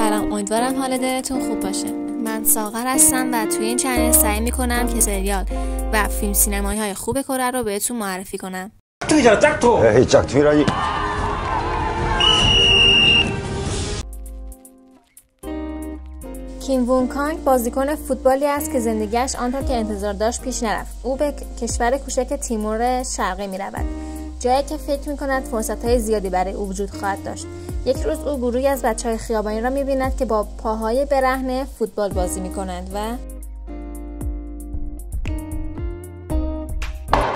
سلام، امیدوارم حال دلتون خوب باشه. من ساغر هستم و توی این چنل سعی میکنم که سریال و فیلم سینمایی های خوب کره رو بهتون معرفی کنم. 짝퉁이라니. کیم وون کانگ بازیکن فوتبالی است که زندگیش آنطور که انتظار داشت پیش نرفت. او به کشور کوچک تیمور شرقی می رود، جایی که فکر می کند فرصت‌های زیادی برای او وجود خواهد داشت. یک روز او گروهی از بچه‌های خیابانی را می بیند که با پاهای برهنه فوتبال بازی می کنند و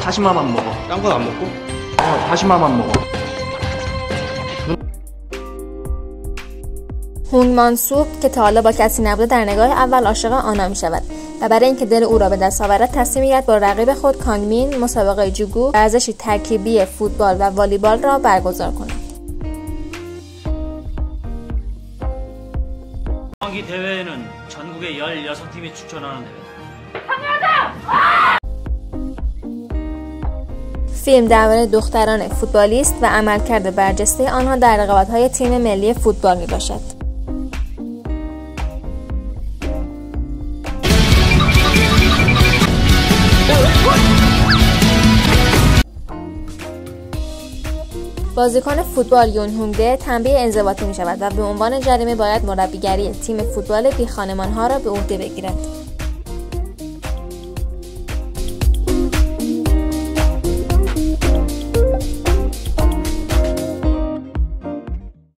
다시마만 먹어. 딴 건 안 먹고? 다시마만 먹어. هونگ مان سوک که تا حالا با کسی نبوده در نگاه اول عاشق آنا می شود و برای اینکه دل او را به دست آورد تصمیم می‌گیرد با رقیب خود کانگ مین مسابقه جوگو ورزشی ترکیبی فوتبال و والیبال را برگزار کند. 이 대회에는 전국의 16팀이 출전하는 대회다. فیلم درباره دختران فوتبالیست و عملکرد برجسته آنها در رقابت‌های تیم ملی فوتبال میباشد. بازیکن فوتبال یون هونگ ده تنبیه انضباطی می شود و به عنوان جریمه باید مربیگری تیم فوتبال بی خانمان‌ها را به عهده بگیرد.